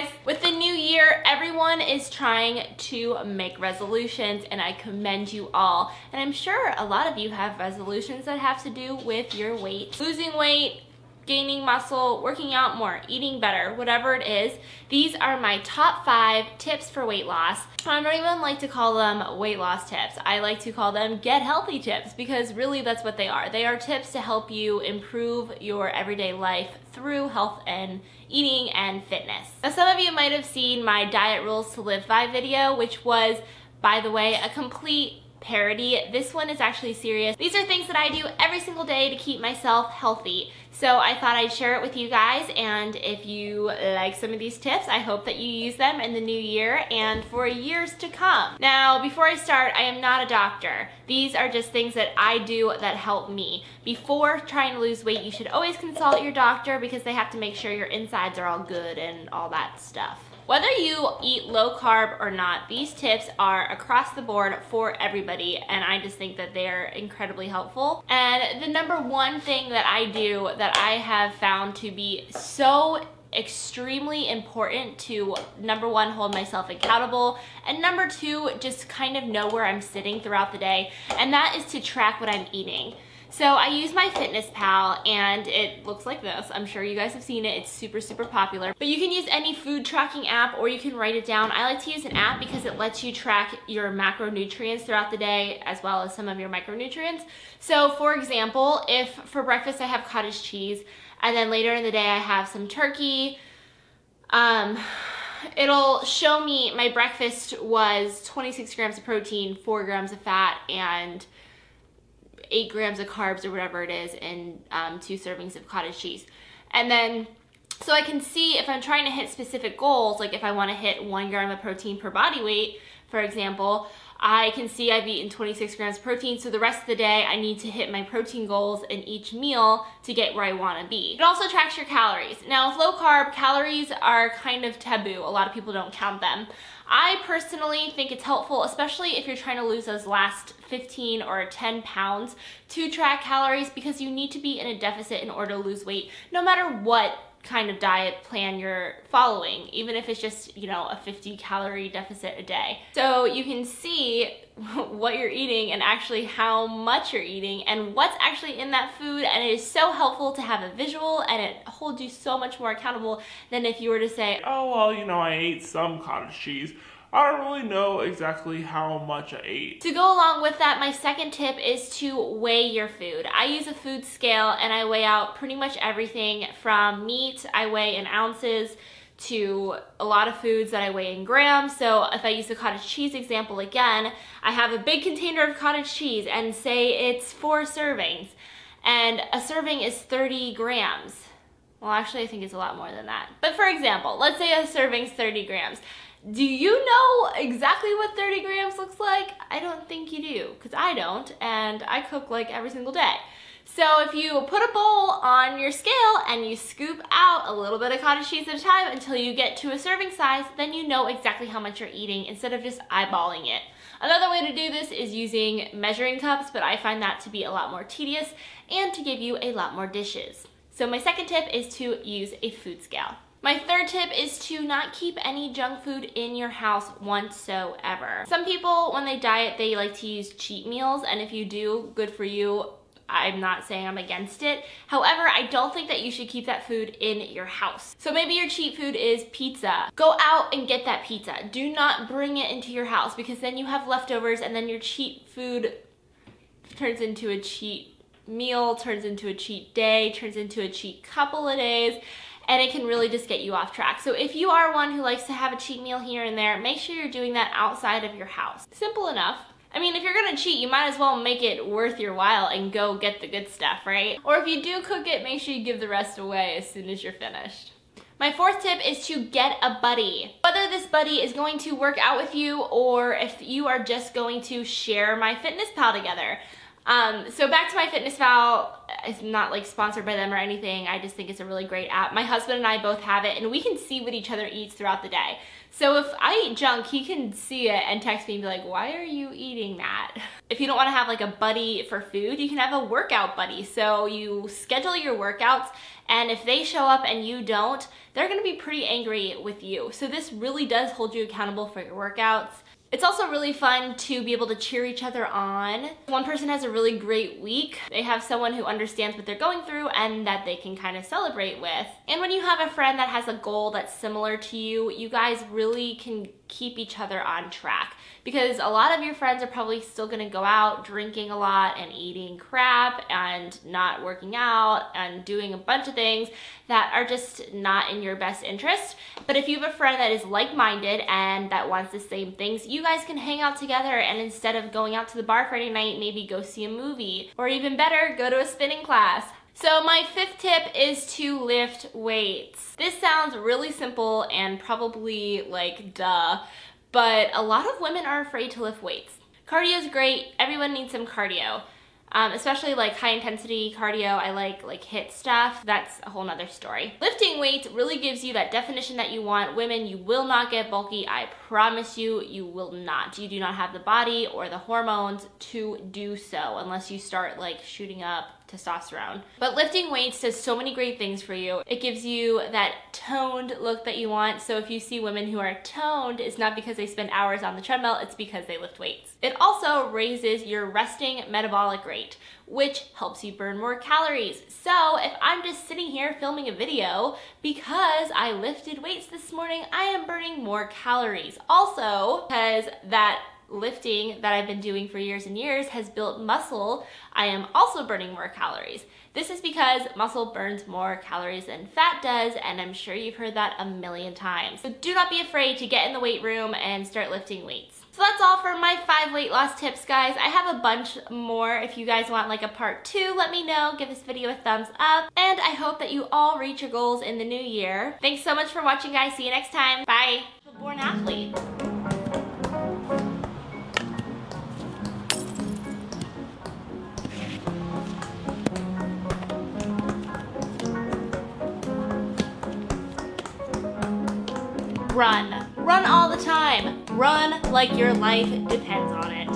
guys. With the new year, everyone is trying to make resolutions, and I commend you all. And I'm sure a lot of you have resolutions that have to do with your weight. Losing weight, gaining muscle, working out more, eating better, whatever it is. These are my top 5 tips for weight loss. I don't even like to call them weight loss tips. I like to call them get healthy tips, because really that's what they are. They are tips to help you improve your everyday life through health and eating and fitness. Now, some of you might have seen my Diet Rules to Live By video, which was, by the way, a complete parody. This one is actually serious. These are things that I do every single day to keep myself healthy. So I thought I'd share it with you guys, and if you like some of these tips, I hope that you use them in the new year and for years to come. Now, before I start, I am not a doctor. These are just things that I do that help me. Before trying to lose weight, you should always consult your doctor, because they have to make sure your insides are all good and all that stuff. Whether you eat low carb or not, these tips are across the board for everybody, and I just think that they're incredibly helpful. And the number one thing that I do that I have found to be so extremely important to, number one, hold myself accountable, and number two, just kind of know where I'm sitting throughout the day, and that is to track what I'm eating. So I use MyFitnessPal, and it looks like this. I'm sure you guys have seen it. It's super, super popular. But you can use any food tracking app, or you can write it down. I like to use an app because it lets you track your macronutrients throughout the day, as well as some of your micronutrients. So for example, if for breakfast I have cottage cheese, and then later in the day I have some turkey, it'll show me my breakfast was 26 grams of protein, 4 grams of fat, and 8 grams of carbs or whatever it is, and 2 servings of cottage cheese. And then, so I can see if I'm trying to hit specific goals, like if I want to hit 1 gram of protein per body weight, for example, I can see I've eaten 26 grams of protein, so the rest of the day I need to hit my protein goals in each meal to get where I want to be. It also tracks your calories. Now, with low carb, calories are kind of taboo. A lot of people don't count them. I personally think it's helpful, especially if you're trying to lose those last 15 or 10 pounds, to track calories, because you need to be in a deficit in order to lose weight, no matter what kind of diet plan you're following, even if it's just, you know, a 50 calorie deficit a day. So you can see what you're eating and actually how much you're eating and what's actually in that food, and it is so helpful to have a visual, and it holds you so much more accountable than if you were to say, oh, well, you know, I ate some cottage cheese. I don't really know exactly how much I ate. To go along with that, my second tip is to weigh your food. I use a food scale, and I weigh out pretty much everything from meat, I weigh in ounces, to a lot of foods that I weigh in grams. So if I use the cottage cheese example again, I have a big container of cottage cheese, and say it's 4 servings, and a serving is 30 grams. Well, actually, I think it's a lot more than that. But for example, let's say a serving's 30 grams. Do you know exactly what 30 grams looks like? I don't think you do, because I don't, and I cook like every single day. So if you put a bowl on your scale and you scoop out a little bit of cottage cheese at a time until you get to a serving size, then you know exactly how much you're eating instead of just eyeballing it. Another way to do this is using measuring cups, but I find that to be a lot more tedious and to give you a lot more dishes. So my second tip is to use a food scale. My third tip is to not keep any junk food in your house whatsoever. Some people, when they diet, they like to use cheat meals, and if you do, good for you. I'm not saying I'm against it. However, I don't think that you should keep that food in your house. So maybe your cheat food is pizza. Go out and get that pizza. Do not bring it into your house, because then you have leftovers, and then your cheat food turns into a cheat meal, turns into a cheat day, turns into a cheat couple of days, and it can really just get you off track. So if you are one who likes to have a cheat meal here and there, make sure you're doing that outside of your house. Simple enough. I mean, if you're gonna cheat, you might as well make it worth your while and go get the good stuff, right? Or if you do cook it, make sure you give the rest away as soon as you're finished. My fourth tip is to get a buddy. Whether this buddy is going to work out with you, or if you are just going to share MyFitnessPal together. So back to MyFitnessPal. It's not like sponsored by them or anything. I just think it's a really great app. My husband and I both have it, and we can see what each other eats throughout the day. So if I eat junk, he can see it and text me and be like, why are you eating that? If you don't want to have like a buddy for food, you can have a workout buddy. So you schedule your workouts, and if they show up and you don't, they're gonna be pretty angry with you. So this really does hold you accountable for your workouts. It's also really fun to be able to cheer each other on. One person has a really great week. They have someone who understands what they're going through and that they can kind of celebrate with. And when you have a friend that has a goal that's similar to you, you guys really can keep each other on track, because a lot of your friends are probably still gonna go out drinking a lot and eating crap and not working out and doing a bunch of things that are just not in your best interest. But if you have a friend that is like-minded and that wants the same things, you guys can hang out together, and instead of going out to the bar Friday night, maybe go see a movie, or even better, go to a spinning class. So my fifth tip is to lift weights. This sounds really simple and probably like duh, but a lot of women are afraid to lift weights. Cardio is great. Everyone needs some cardio. Especially like high intensity cardio. I like HIIT stuff. That's a whole nother story. Lifting weights really gives you that definition that you want. Women, you will not get bulky. I promise you, you will not. You do not have the body or the hormones to do so unless you start like shooting up testosterone. But lifting weights does so many great things for you. It gives you that toned look that you want. So if you see women who are toned, it's not because they spend hours on the treadmill, it's because they lift weights. It also raises your resting metabolic rate, which helps you burn more calories. So if I'm just sitting here filming a video because I lifted weights this morning, I am burning more calories. Also, because that lifting that I've been doing for years and years has built muscle, I am also burning more calories. This is because muscle burns more calories than fat does, and I'm sure you've heard that a million times. So do not be afraid to get in the weight room and start lifting weights. So that's all for my 5 weight loss tips, guys. I have a bunch more. If you guys want like a part 2, let me know. Give this video a thumbs up, and I hope that you all reach your goals in the new year. Thanks so much for watching, guys. See you next time. Bye. Born athlete. Run. Run all the time. Run like your life depends on it.